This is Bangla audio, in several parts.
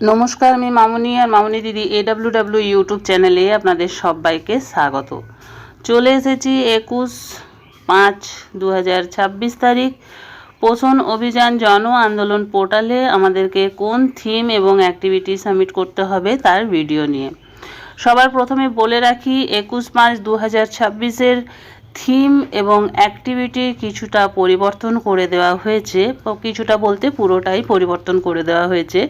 নমস্কার, আমি মামুনি আর মামুনি দিদি AWW ইউটিউব চ্যানেলে আপনাদের সবাইকে স্বাগত। চলে এসেছি 21/5/2026 তারিখ পোষণ অভিযান জন আন্দোলন পোর্টালে আমাদেরকে কোন থিম এবং অ্যাক্টিভিটি সাবমিট করতে হবে তার ভিডিও নিয়ে। সবার প্রথমে বলে রাখি 21/5/2026-এর থিম এবং অ্যাক্টিভিটি কিছুটা পরিবর্তন করে দেওয়া হয়েছে, কিছুটা বলতে পুরোটাই পরিবর্তন করে দেওয়া হয়েছে।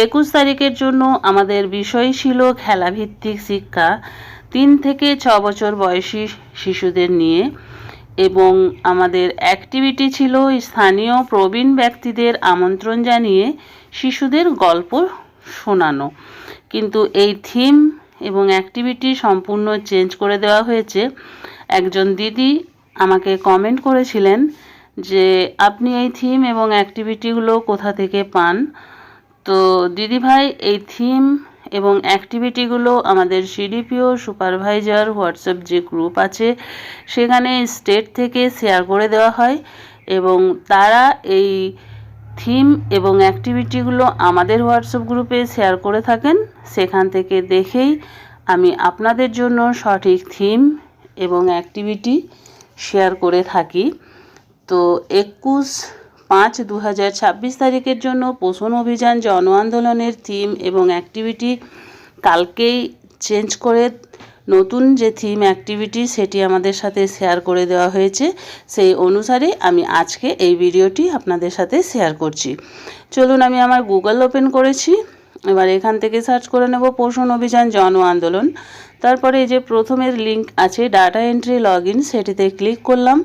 21 তারিখের জন্য আমাদের বিষয় ছিল খেলাভিত্তিক শিক্ষা 3 থেকে 6 বছর বয়সী শিশুদের নিয়ে, এবং আমাদের অ্যাক্টিভিটি ছিল স্থানীয় প্রবীণ ব্যক্তিদের আমন্ত্রণ জানিয়ে শিশুদের গল্প শোনানো। কিন্তু এই থিম এবং অ্যাক্টিভিটি সম্পূর্ণ চেঞ্জ করে দেওয়া হয়েছে। একজন দিদি আমাকে কমেন্ট করেছিলেন যে আপনি এই থিম এবং অ্যাক্টিভিটিগুলো কোথা থেকে পান। তো দিদিভাই, এই থিম এবং অ্যাক্টিভিটিগুলো আমাদের সিডিপিও সুপারভাইজার হোয়াটসঅ্যাপ যে গ্রুপ আছে সেখানে স্টেট থেকে শেয়ার করে দেওয়া হয়, এবং তারা এই থিম এবং অ্যাক্টিভিটিগুলো আমাদের হোয়াটসঅ্যাপ গ্রুপে শেয়ার করে থাকেন। সেখান থেকে দেখেই আমি আপনাদের জন্য সঠিক থিম এবং অ্যাক্টিভিটি শেয়ার করে থাকি। তো 21/5/2026 তারিখের জন্য পোষণ অভিযান জন আন্দোলনের থিম এবং অ্যাক্টিভিটি কালকেই চেঞ্জ করে নতুন যে থিম অ্যাক্টিভিটি সেটি আমাদের সাথে শেয়ার করে দেওয়া হয়েছে। সেই অনুসারে আমি আজকে এই ভিডিওটি আপনাদের সাথে শেয়ার করছি। চলুন, আমি আমার গুগল ওপেন করেছি। এবার এখান থেকে সার্চ করে নেব পোষণ অভিযান জন আন্দোলন। তারপরে এই যে প্রথমের লিঙ্ক আছে ডাটা এন্ট্রি লগইন, সেটিতে ক্লিক করলাম।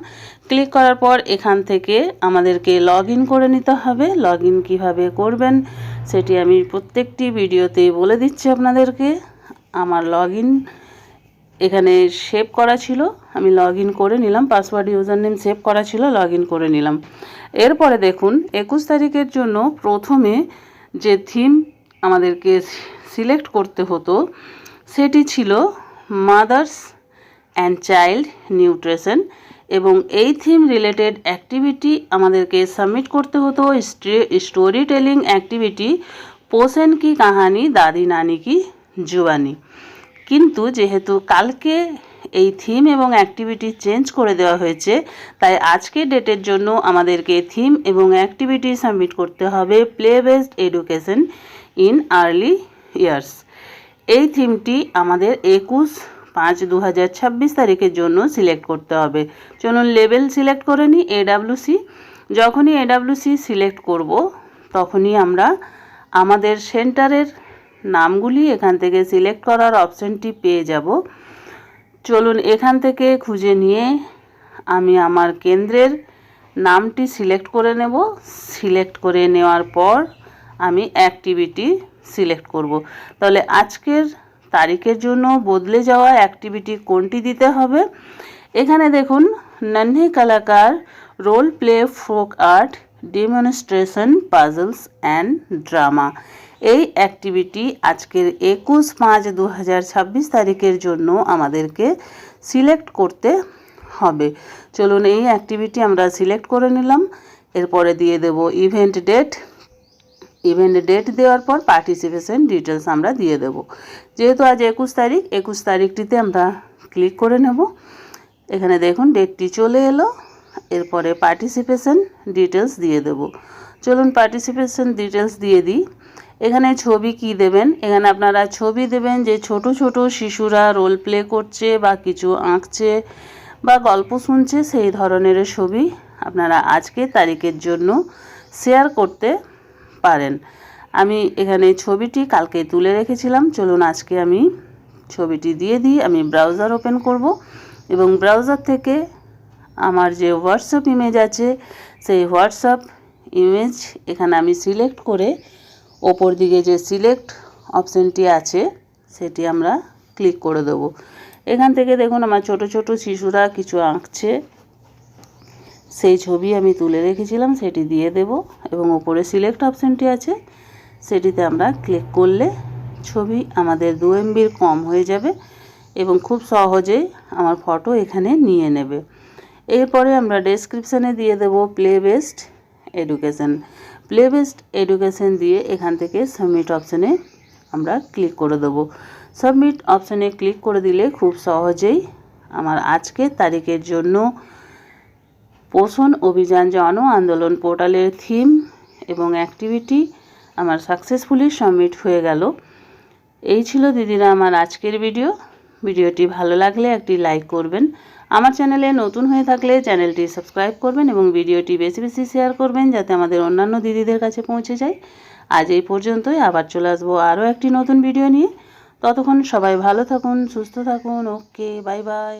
ক্লিক করার পর এখান থেকে আমাদেরকে লগইন করে নিতে হবে। লগইন কিভাবে করবেন সেটি আমি প্রত্যেকটি ভিডিওতে বলে দিচ্ছি আপনাদেরকে। আমার লগইন এখানে সেভ করা ছিল, আমি লগইন করে নিলাম। পাসওয়ার্ড ইউজার নেম সেভ করা ছিল, লগইন করে নিলাম। এরপরে দেখুন 21 তারিখের জন্য প্রথমে যে থিম আমাদেরকে সিলেক্ট করতে হতো সেটি ছিল মাদার্স অ্যান্ড চাইল্ড নিউট্রিশন, এবং এই থিম রিলেটেড অ্যাক্টিভিটি আমাদেরকে সাবমিট করতে হতো স্টোরি টেলিং অ্যাক্টিভিটি পোষণ কি কাহানি দাদি নানি কি জুবানি। কিন্তু যেহেতু কালকে এই থিম এবং অ্যাক্টিভিটি চেঞ্জ করে দেওয়া হয়েছে, তাই আজকের ডেটের জন্য আমাদেরকে থিম এবং অ্যাক্টিভিটি সাবমিট করতে হবে play based education in early years. এই থিমটি আমাদের 21/5/2026 তারিখের জন্য সিলেক্ট করতে হবে। চলুন লেভেল সিলেক্ট করে নিই AWC। যখনই AWC সিলেক্ট করব তখনই আমরা আমাদের সেন্টারের নামগুলি এখান থেকে সিলেক্ট করার অপশানটি পেয়ে যাব। চলুন এখান থেকে খুঁজে নিয়ে আমি আমার কেন্দ্রের নামটি সিলেক্ট করে নেব। সিলেক্ট করে নেওয়ার পর আমি অ্যাক্টিভিটি সিলেক্ট করব। তাহলে আজকের তারিখের জন্য বদলে যাওয়া অ্যাক্টিভিটি কোনটি দিতে হবে, এখানে দেখুন Nanhe Kalakar role play folk art demonstration puzzles and drama. এই অ্যাক্টিভিটি আজকের 21/5/2026 তারিখের জন্য আমাদেরকে সিলেক্ট করতে হবে। চলুন এই অ্যাক্টিভিটি আমরা সিলেক্ট করে নিলাম। এরপরে দিয়ে দেব ইভেন্ট ডেট। ইভেন্ট ডেট দেওয়ার পর পার্টিসিপেশন ডিটেলস আমরা দিয়ে দেব। যেহেতু আজ 21 তারিখ, 21 তারিখটিতে আমরা ক্লিক করে নেব। এখানে দেখুন ডেটটি চলে এলো। এরপরে পার্টিসিপেশন ডিটেলস দিয়ে দেব। চলুন পার্টিসিপেশন ডিটেলস দিয়ে দিই। এখানে ছবি কি দেবেন, এখানে আপনারা ছবি দেবেন যে ছোট ছোট শিশুরা রোল প্লে করছে বা কিছু আঁকছে বা গল্প শুনছে, সেই ধরনের ছবি আপনারা আজকের তারিখের জন্য শেয়ার করতে পারেন। আমি এখানে ছবিটি কালকে তুলে রেখেছিলাম। চলুন আজকে আমি ছবিটি দিয়ে দিই। আমি ব্রাউজার ওপেন করব এবং ব্রাউজার থেকে আমার যে হোয়াটসঅ্যাপ ইমেজ আছে সেই হোয়াটসঅ্যাপ ইমেজ এখানে আমি সিলেক্ট করে ওপর দিকে যে সিলেক্ট অপশানটি আছে সেটি আমরা ক্লিক করে দেব। এখান থেকে দেখুন আমার ছোট ছোট শিশুরা কিছু আঁকছে, সেই ছবি আমি তুলে রেখেছিলাম, সেটি দিয়ে দেব এবং ওপরে সিলেক্ট অপশানটি আছে সেটিতে আমরা ক্লিক করলে ছবি আমাদের 2 MBর কম হয়ে যাবে এবং খুব সহজেই আমার ফটো এখানে নিয়ে নেবে। এরপরে আমরা ডেসক্রিপশানে দিয়ে দেব play based education. Play based education দিয়ে এখান থেকে সাবমিট অপশানে আমরা ক্লিক করে দেবো। সাবমিট অপশানে ক্লিক করে দিলে খুব সহজেই আমার আজকের তারিখের জন্য পোষণ অভিযান জন আন্দোলন পোর্টালের থিম এবং অ্যাক্টিভিটি আমার সাকসেসফুলি সাবমিট হয়ে গেল। এই ছিল দিদিরা আমার আজকের ভিডিওটি ভালো লাগলে একটি লাইক করবেন, আমার চ্যানেলে নতুন হয়ে থাকলে চ্যানেলটি সাবস্ক্রাইব করবেন এবং ভিডিওটি বেশি বেশি শেয়ার করবেন যাতে আমাদের অন্যান্য দিদিদের কাছে পৌঁছে যায়। আজ এই পর্যন্তই, আবার চলে আসবো আরও একটি নতুন ভিডিও নিয়ে। ততক্ষণ সবাই ভালো থাকুন, সুস্থ থাকুন। ওকে, বাই বাই।